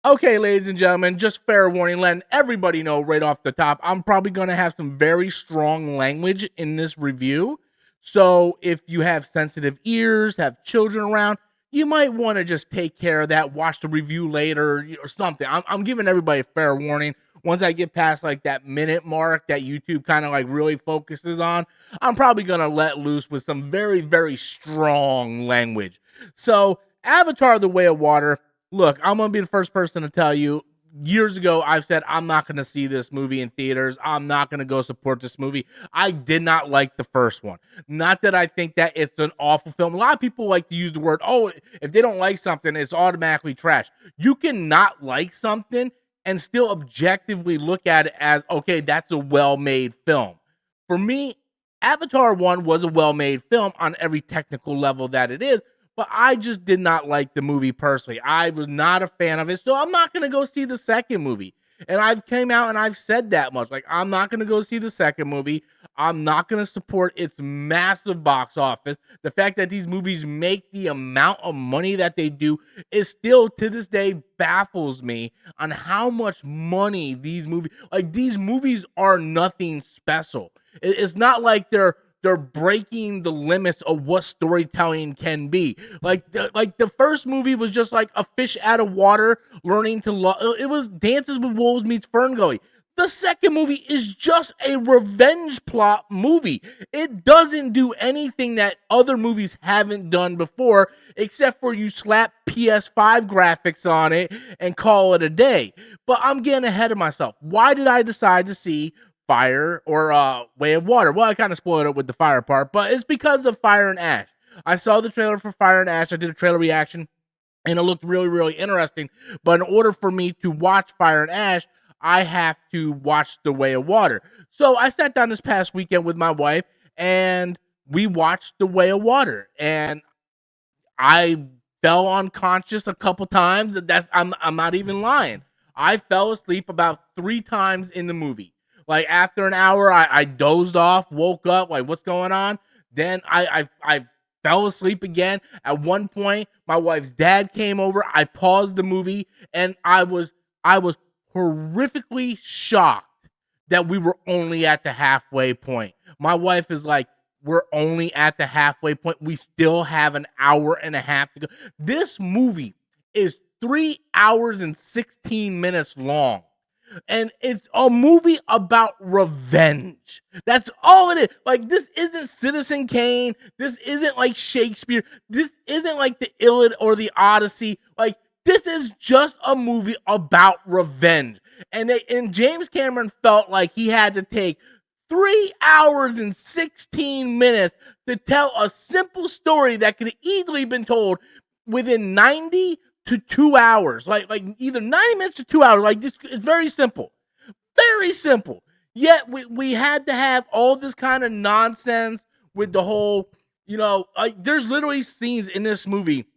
Okay, ladies and gentlemen, just fair warning, letting everybody know right off the top, I'm probably going to have some very strong language in this review. So if you have sensitive ears, have children around, you might want to just take care of that, watch the review later or something. I'm giving everybody a fair warning. Once I get past like that minute mark that YouTube kind of like really focuses on, I'm probably going to let loose with some very, very strong language. So, Avatar: The Way of Water. Look, I'm gonna be the first person to tell you. Years ago, I've said I'm not gonna see this movie in theaters. I'm not gonna go support this movie. I did not like the first one. Not that I think that it's an awful film. A lot of people like to use the word, oh, if they don't like something, it's automatically trash. You cannot like something and still objectively look at it as, okay, that's a well-made film. For me, Avatar 1 was a well-made film on every technical level that it is, but I just did not like the movie personally. I was not a fan of it, so I'm not going to go see the second movie. And I've came out and I've said that much. Like, I'm not going to go see the second movie. I'm not going to support its massive box office. The fact that these movies make the amount of money that they do is still to this day baffles me on how much money these movies are nothing special. It's not like they're breaking the limits of what storytelling can be. Like the first movie was just like a fish out of water learning to love. It was Dances with Wolves meets Ferngully. The second movie is just a revenge plot movie. It doesn't do anything that other movies haven't done before, except for you slap PS5 graphics on it and call it a day. But I'm getting ahead of myself. Why did I decide to see Fire or Way of Water? Well, I kind of spoiled it with the fire part, but it's because of Fire and Ash. I saw the trailer for Fire and Ash. I did a trailer reaction and it looked really, really interesting. But in order for me to watch Fire and Ash, I have to watch The Way of Water. So I sat down this past weekend with my wife and we watched The Way of Water. And I fell unconscious a couple times. I'm not even lying. I fell asleep about 3 times in the movie. Like after an hour, I dozed off, woke up, like what's going on? Then I fell asleep again. At one point, my wife's dad came over. I paused the movie, and I was horrifically shocked that we were only at the halfway point. My wife is like, we're only at the halfway point. We still have an hour and a half to go. This movie is 3 hours and 16 minutes long. And it's a movie about revenge. That's all it is. Like, this isn't Citizen Kane. This isn't like Shakespeare. This isn't like the Iliad or the Odyssey. Like, this is just a movie about revenge. And James Cameron felt like he had to take 3 hours and 16 minutes to tell a simple story that could have easily been told within 90 to 2 hours. Like either 90 minutes to 2 hours. Like, this it's very simple. Very simple. Yet we had to have all this kind of nonsense with the whole, there's literally scenes in this movie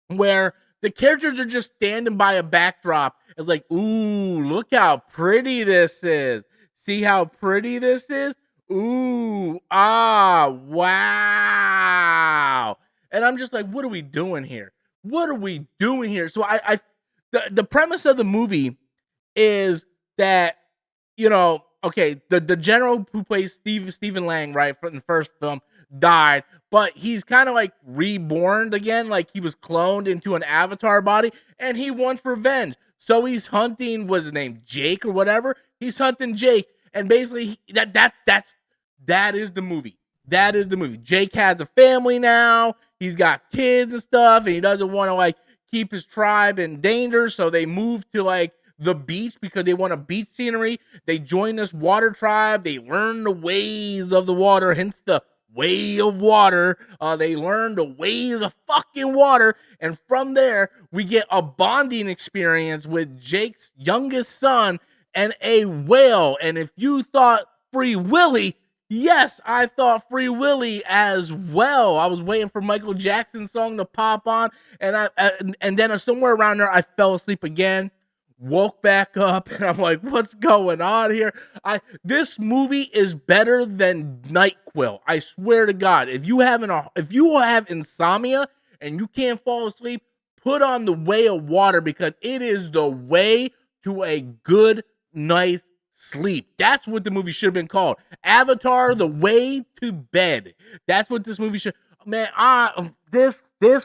where the characters are just standing by a backdrop. It's like, ooh, look how pretty this is. See how pretty this is? Ooh, wow. And I'm just like, what are we doing here? What are we doing here? So the premise of the movie is that, okay, the general who plays Stephen Lang, right, from the first film, died, but he's kind of like reborn again, like he was cloned into an avatar body, and he wants revenge. So he's hunting, what's his name, Jake or whatever. He's hunting Jake, and basically that is the movie. That is the movie. Jake has a family now. He's got kids and stuff, and he doesn't want to like keep his tribe in danger, so they move to like the beach because they want a beach scenery. They join this water tribe. They learn the ways of the water, hence the way of water. They learn the ways of fucking water, and from there we get a bonding experience with Jake's youngest son and a whale. And if you thought Free Willy, yes, I thought Free Willy as well. I was waiting for Michael Jackson's song to pop on, and then somewhere around there I fell asleep again. Woke back up, and I'm like, what's going on here? This movie is better than NyQuil. I swear to God. If you have insomnia and you can't fall asleep, put on The Way of Water because it is the way to a good night's sleep. That's what the movie should have been called. Avatar: The Way to Bed. That's what this movie should. Man, this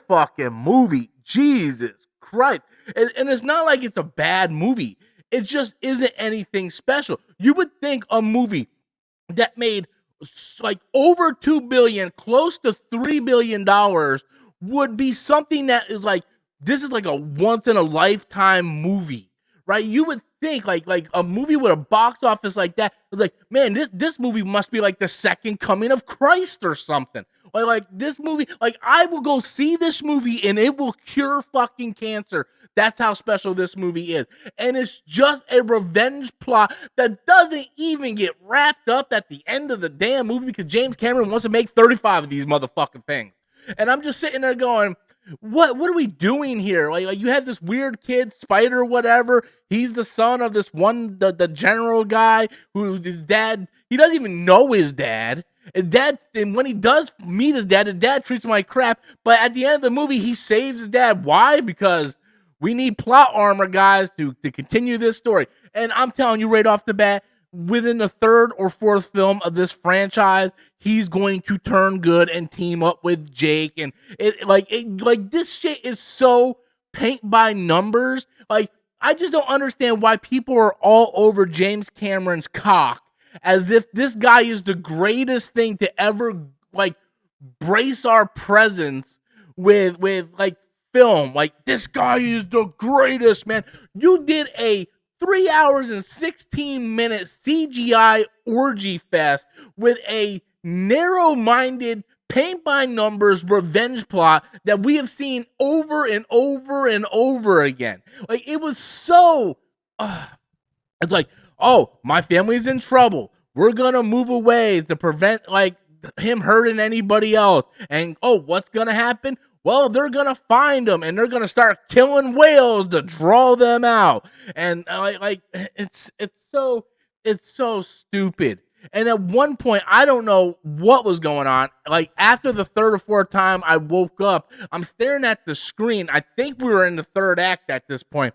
fucking movie, Jesus Christ. And it's not like it's a bad movie. It just isn't anything special. You would think a movie that made like over 2 billion, close to $3 billion would be something that is like, this is like a once in a lifetime movie, right? You would think like a movie with a box office like that was like, man, this movie must be like the second coming of Christ or something. Like this movie, like I will go see this movie and it will cure fucking cancer. That's how special this movie is. And it's just a revenge plot that doesn't even get wrapped up at the end of the damn movie because James Cameron wants to make 35 of these motherfucking things. And I'm just sitting there going, what are we doing here? Like you have this weird kid, Spider, whatever. He's the son of this one, the general guy who his dad, he doesn't even know his dad. His dad, and when he does meet his dad treats him like crap. But at the end of the movie, he saves his dad. Why? Because we need plot armor, guys, to continue this story. And I'm telling you right off the bat, within the third or fourth film of this franchise, he's going to turn good and team up with Jake. And this shit is so paint by numbers. Like, I just don't understand why people are all over James Cameron's cock as if this guy is the greatest thing to ever like brace our presence with like film. Like, this guy is the greatest, man. You did a 3 hours and 16 minute CGI orgy fest with a narrow-minded paint by numbers revenge plot that we have seen over and over and over again. Like, it was so it's like, oh, my family's in trouble. We're gonna move away to prevent like him hurting anybody else. And oh, what's gonna happen? Well, they're gonna find them and they're gonna start killing whales to draw them out. And it's so stupid. And at one point, I don't know what was going on. Like, after the third or fourth time I woke up, I'm staring at the screen. I think we were in the third act at this point,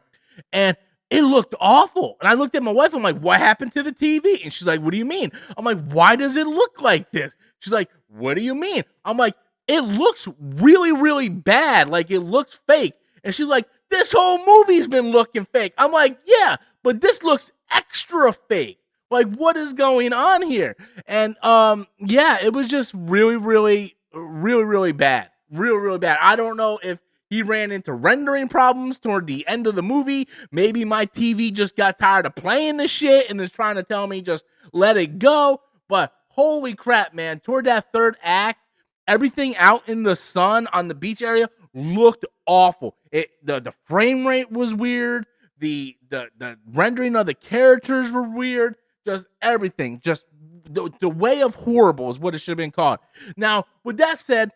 and it looked awful. And I looked at my wife. I'm like, what happened to the TV? And she's like, what do you mean? I'm like, why does it look like this? She's like, what do you mean? I'm like, it looks really, really bad. Like, it looks fake. And she's like, this whole movie's been looking fake. I'm like, yeah, but this looks extra fake. Like, what is going on here? And yeah, it was just really, really, really, really bad. Really, really bad. I don't know if he ran into rendering problems toward the end of the movie. Maybe my TV just got tired of playing the shit and is trying to tell me just let it go. But holy crap, man. Toward that third act, everything out in the sun on the beach area looked awful. The frame rate was weird. The rendering of the characters were weird. Just everything. Just the way of horrible is what it should have been called. Now, with that said,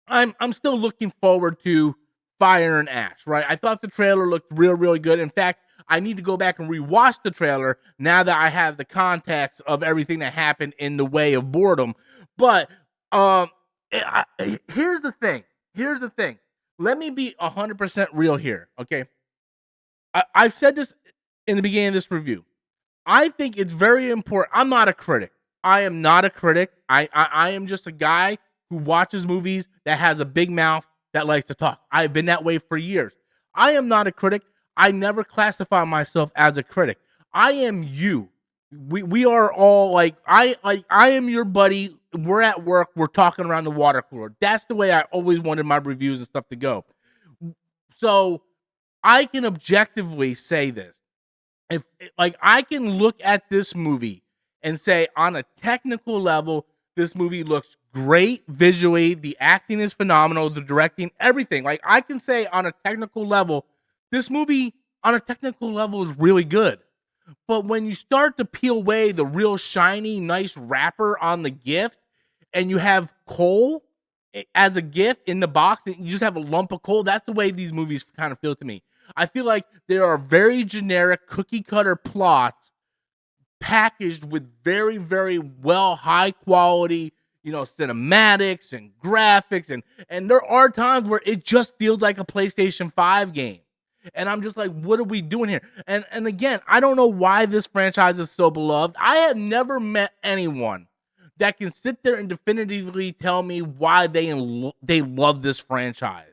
I'm still looking forward to Fire and Ash, right? I thought the trailer looked real, really good. In fact, I need to go back and rewatch the trailer now that I have the context of everything that happened in The Way of Boredom. But here's the thing. Here's the thing. Let me be 100% real here, okay? I've said this in the beginning of this review. I think it's very important. I'm not a critic. I am not a critic. I am just a guy who watches movies that has a big mouth that likes to talk. I've been that way for years. I am not a critic. I never classify myself as a critic. I am you. We are all like I am your buddy. We're at work. We're talking around the water cooler. That's the way I always wanted my reviews and stuff to go. So I can objectively say this. If like I can look at this movie and say on a technical level, this movie looks great visually, the acting is phenomenal, the directing, everything. Like, I can say on a technical level, this movie on a technical level is really good. But when you start to peel away the real shiny, nice wrapper on the gift, and you have coal as a gift in the box, and you just have a lump of coal, that's the way these movies kind of feel to me. I feel like there are very generic cookie cutter plots packaged with very, very well, high quality cinematics and graphics, and there are times where it just feels like a PlayStation 5 game. And I'm just like, what are we doing here? And again, I don't know why this franchise is so beloved. I have never met anyone that can sit there and definitively tell me why they love this franchise.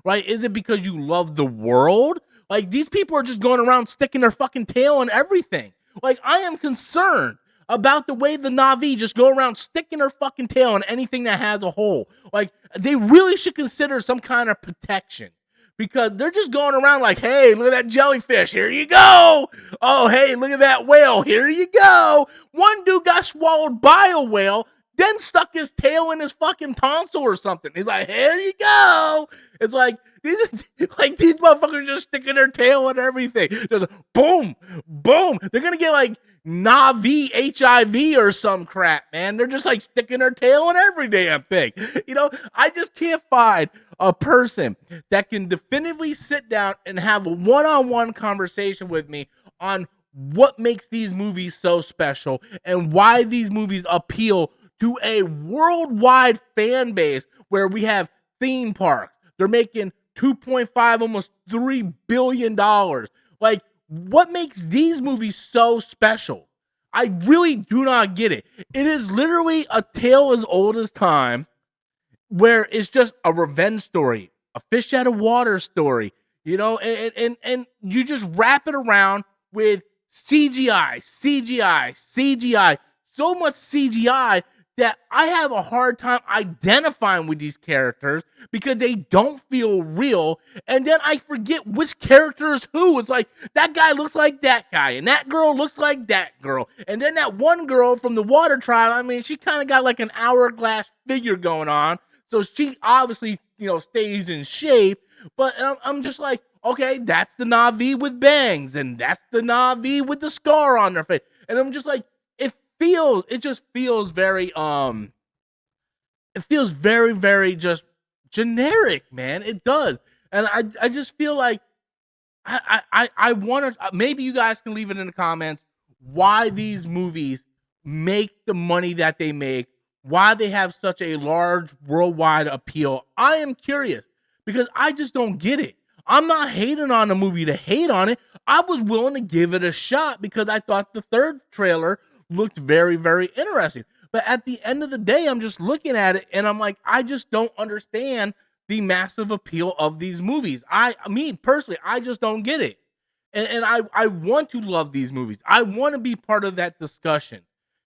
Right? Is it because you love the world? Like, these people are just going around sticking their fucking tail in everything. Like, I am concerned about the way the Na'vi just go around sticking their fucking tail in anything that has a hole. Like, they really should consider some kind of protection. Because they're just going around like, hey, look at that jellyfish. Here you go. Oh, hey, look at that whale. Here you go. One dude got swallowed by a whale, then stuck his tail in his fucking tonsil or something. He's like, here you go. It's like these motherfuckers just sticking their tail in everything. Just boom, boom. They're gonna get like Na'vi HIV or some crap, man. They're just like sticking their tail in every damn thing. I just can't find a person that can definitively sit down and have a one-on-one conversation with me on what makes these movies so special and why these movies appeal to a worldwide fan base where we have theme parks. They're making 2.5, almost $3 billion. Like, what makes these movies so special? I really do not get it. It is literally a tale as old as time where it's just a revenge story, a fish out of water story, and you just wrap it around with CGI, so much CGI that I have a hard time identifying with these characters because they don't feel real. And then I forget which character is who. It's like, that guy looks like that guy, and that girl looks like that girl. And then that one girl from the Water Tribe, I mean, she kind of got like an hourglass figure going on. So she obviously, stays in shape. But I'm just like, okay, that's the Na'vi with bangs, and that's the Na'vi with the scar on their face. And I'm just like, it just feels very very just generic, man. It does. And I just feel like I want to, maybe you guys can leave it in the comments why these movies make the money that they make, why they have such a large worldwide appeal. I am curious because I just don't get it. I'm not hating on the movie to hate on it. I was willing to give it a shot because I thought the third trailer looked very, very interesting. But at the end of the day, I'm just looking at it and I'm like, I just don't understand the massive appeal of these movies. Me personally, I just don't get it. And I want to love these movies. I want to be part of that discussion.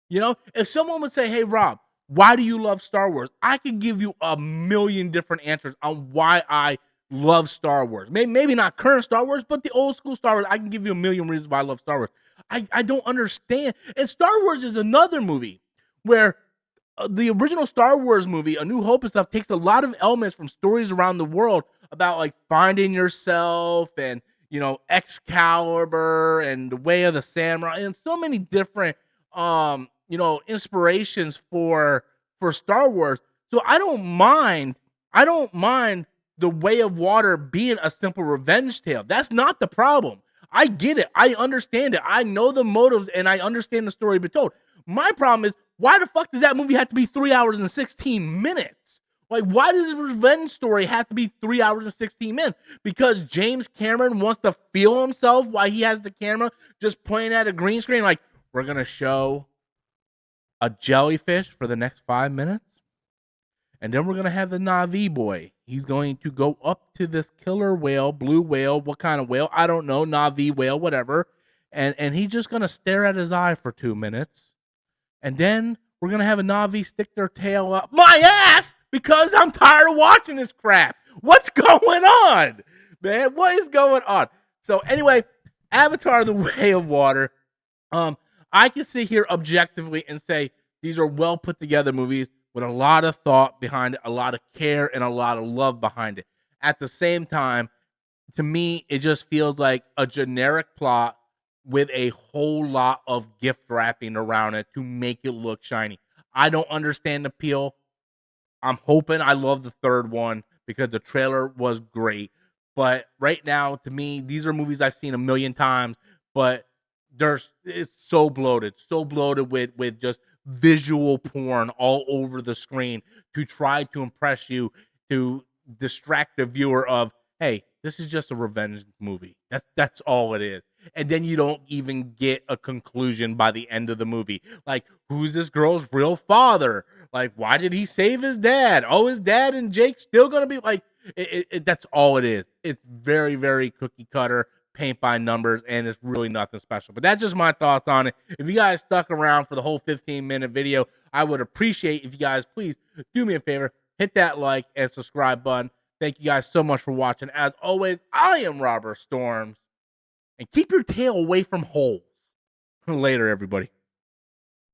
If someone would say, hey, Rob, why do you love Star Wars? I could give you a million different answers on why I love Star Wars. Maybe not current Star Wars, but the old school Star Wars. I can give you a million reasons why I love Star Wars. I don't understand. And Star Wars is another movie where the original Star Wars movie, A New Hope and stuff, takes a lot of elements from stories around the world about like finding yourself and, Excalibur and the Way of the Samurai and so many different, inspirations for Star Wars. So I don't mind the Way of Water being a simple revenge tale. That's not the problem. I get it. I understand it. I know the motives and I understand the story being told. My problem is, why the fuck does that movie have to be 3 hours and 16 minutes? Like, why does the revenge story have to be 3 hours and 16 minutes? Because James Cameron wants to feel himself while he has the camera just pointing at a green screen. Like, we're going to show a jellyfish for the next 5 minutes. And then we're going to have the Na'vi boy. He's going to go up to this killer whale, blue whale, what kind of whale? I don't know, Na'vi whale, whatever. And he's just going to stare at his eye for 2 minutes. And then we're going to have a Na'vi stick their tail up my ass because I'm tired of watching this crap. What's going on, man? What is going on? So anyway, Avatar: The Way of Water. I can sit here objectively and say these are well put together movies with a lot of thought behind it, a lot of care, and a lot of love behind it. At the same time, to me, it just feels like a generic plot with a whole lot of gift wrapping around it to make it look shiny. I don't understand the appeal. I'm hoping I love the third one because the trailer was great. But right now, to me, these are movies I've seen a million times, but it's so bloated with just visual porn all over the screen to try to impress you, to distract the viewer of, hey, this is just a revenge movie. That's all it is. And then you don't even get a conclusion by the end of the movie. Like, who's this girl's real father? Like, why did he save his dad? Oh, his dad and Jake still gonna be like, that's all it is. It's very, very cookie cutter, paint by numbers, and it's really nothing special. But that's just my thoughts on it. If you guys stuck around for the whole 15-minute video, I would appreciate if you guys please do me a favor, hit that like and subscribe button. Thank you guys so much for watching. As always, I am Robert Storms, and keep your tail away from holes. Later, everybody.